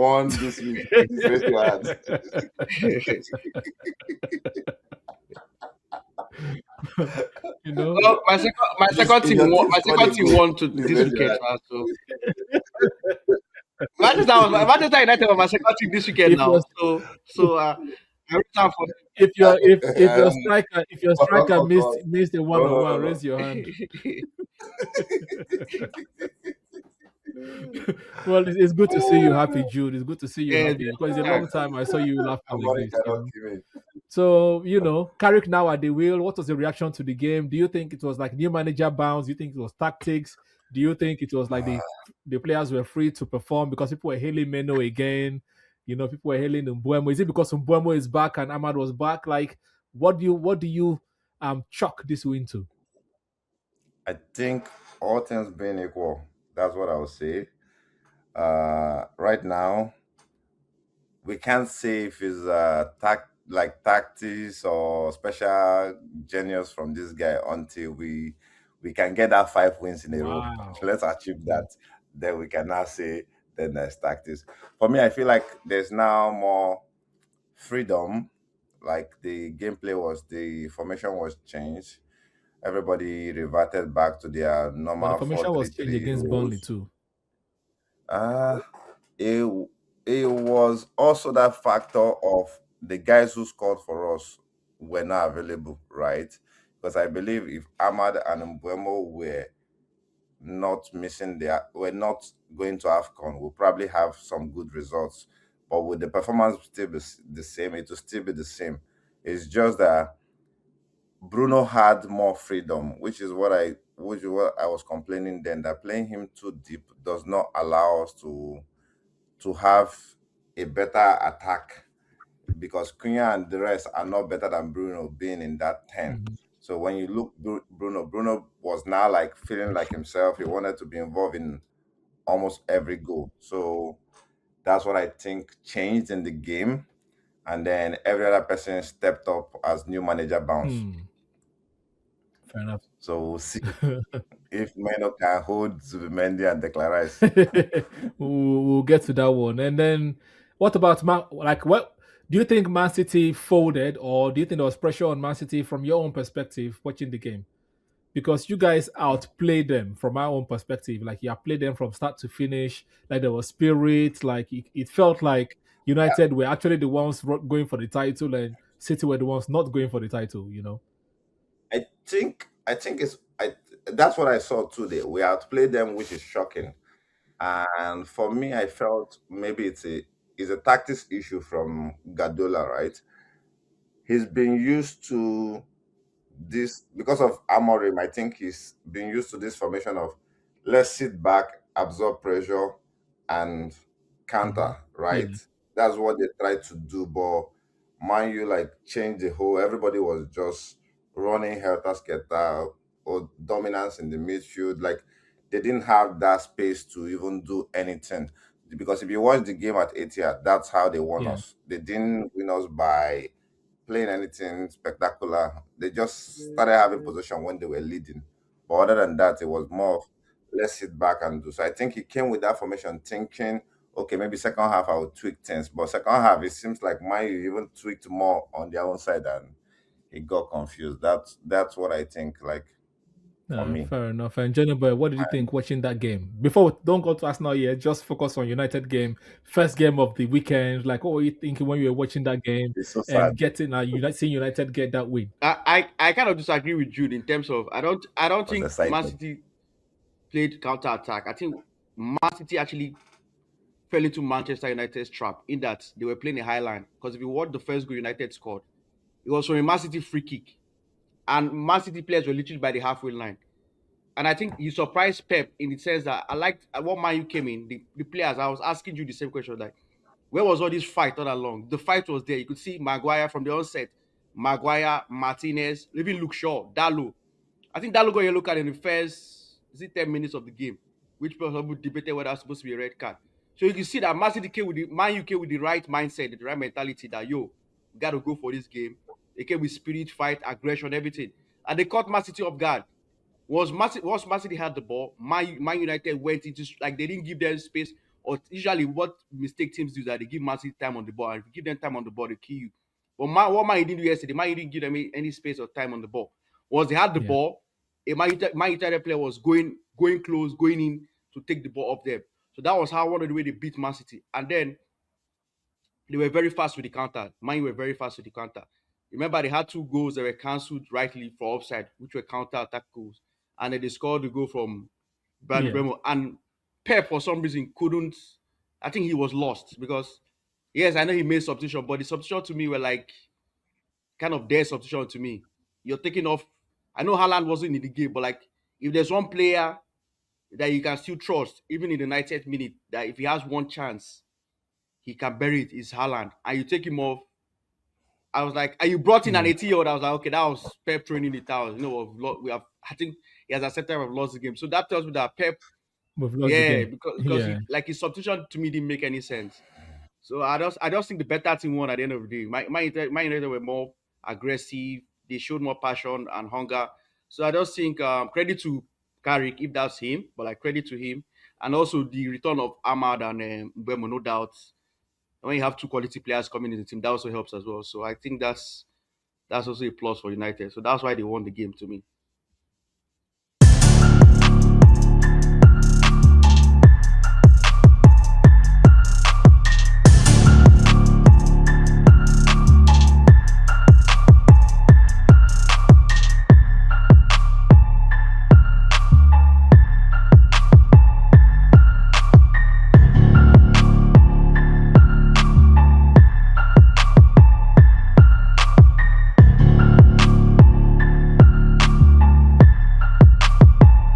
won this week? Please raise your hand. Well, my Please, second if team your won. team My scored a second team goal, won to please this raise your weekend. hand. So Manchester United was my second team this weekend if now. your I root out for if your striker Oh missed God. a No, no, 1-on-1, no, no. raise your hand. Well, it's good to see you happy, Jude. It's good to see you yeah, happy because it's a long time I saw you laughing like Somebody this. cannot kill me. So, Carrick now at the wheel. What was the reaction to the game? Do you think it was like new manager bounce? Do you think it was tactics? Do you think it was like the players were free to perform because people were hailing Meno again? People were hailing Mbuemo. Is it because Mbuemo is back and Ahmad was back? Like, what do you chalk this win to? I think all things being equal, that's what I would say. Right now, we can't say if it's like tactics or special genius from this guy until we can get that 5 wins in a row. Wow. Let's achieve that. Then we can now say then there's tactics. For me, I feel like there's now more freedom. Like the formation was changed. Everybody reverted back to their But the normal four formation three was changed three against Burnley rules. too. Uh, it, it was also that factor of the guys who scored for us were not available, right? Because I believe if Ahmad and Mbuemo were not going to AFCON, we'll probably have some good results. But with the performance still be the same, it will still be the same. It's just that Bruno had more freedom, which is what I was complaining then, that playing him too deep does not allow us to have a better attack, because Cunha and the rest are not better than Bruno being in that 10. Mhm. So when you look Bruno was now like feeling like himself. He wanted to be involved in almost every goal. So that's what I think changed in the game. And then every other person stepped up as new manager bounce. Hmm. Fair enough. So we'll see if Meno can hold Zubimendi and Declan Rice. we'll get to that one. And then what about what do you think Man City folded, or do you think there was pressure on Man City from your own perspective watching the game? Because you guys outplayed them from our own perspective. Like you outplayed them from start to finish. Like there was spirit. Like it felt like United were actually the ones going for the title, and City were the ones not going for the title. I think that's what I saw today. We outplayed them, which is shocking. And for me, I felt maybe it's a tactics issue from Guardiola, right? He's been used to this because of Amorim. I think he's been used to this formation of let's sit back, absorb pressure, and Mhm. counter, Yeah. right? That's what they tried to do. But Man U like changed the whole. Everybody was just running helter skelter or dominance in the midfield. Like they didn't have that space to even do anything. Because if you watch the game at Etihad, that's how they won Yeah. us. They didn't win us by playing anything spectacular. They just started having possession when they were leading. But other than that, it was more of let's sit back and do. So I think he came with that formation thinking, okay, maybe second half I will tweak things. But second half, it seems like Mayu even tweaked more on their own side and he got confused. That's what I think, like for me. Fair enough. And Johnny Boy, what did you think watching that game? Before, don't go to Arsenal yet. Just focus on United game, first game of the weekend. Like, what were you thinking when you were watching that game It's so sad. and getting seeing United get that win? I kind of disagree with Jude in terms of I don't I was think Man excited. City played counter attack. I think Man City actually fell into Manchester United's trap in that they were playing a high line. Because if you watch the first goal United scored, it was from a Man City free kick, and Man City players were literally by the halfway line. And I think you surprised Pep in the sense that I liked what Man U came in. The players, I was asking you the same question, like, where was all this fight all along? The fight was there. You could see Maguire from the onset. Maguire, Martinez, even Luke Shaw, Dalo. I think Dalo got a yellow card in the first 10 minutes of the game, which people debated whether it was supposed to be a red card. So you can see that Man U came with the right mindset, the right mentality that gotta go for this game. They came with spirit, fight, aggression, everything. And they caught Man City off guard. Once Man City had the ball, Man United went into, like, they didn't give them space Or usually, what mistake teams do is that they give Man City time on the ball, and if you give them time on the ball, they kill you. But what Man didn't do yesterday, Man didn't give them any space or time on the ball. Once they had the Yeah. ball, a Man United player was going close, going in to take the ball up there. So that was how one of the way they beat Man City. And then they were very fast with the counter. Man were very fast with the counter. Remember, they had two goals that were cancelled rightly for offside, which were counter attack goals. And then they scored the goal from Brand Yeah. Bremo. And Pep, for some reason, couldn't. I think he was lost because, yes, I know he made substitution, but the substitution to me were like kind of their substitution to me. You're taking off. I know Haaland wasn't in the game, but like if there's one player that you can still trust, even in the 90th minute, that if he has one chance, he can bury it, is Haaland. And you take him off. I was like, and you brought in an Yeah. 80-year-old. I was like, okay, that was Pep training the towers. We have, I think he has accepted we've lost the game. So that tells me that Pep, We've lost the yeah, game. because Yeah. he like his substitution to me didn't make any sense. So I just think the better team won at the end of the day. My United were more aggressive. They showed more passion and hunger. So I just think credit to Carrick if that's him, but like credit to him, and also the return of Ahmad and Mbeumo, no doubt. When you have two quality players coming in the team, that also helps as well. So I think that's also a plus for United. So that's why they won the game to me.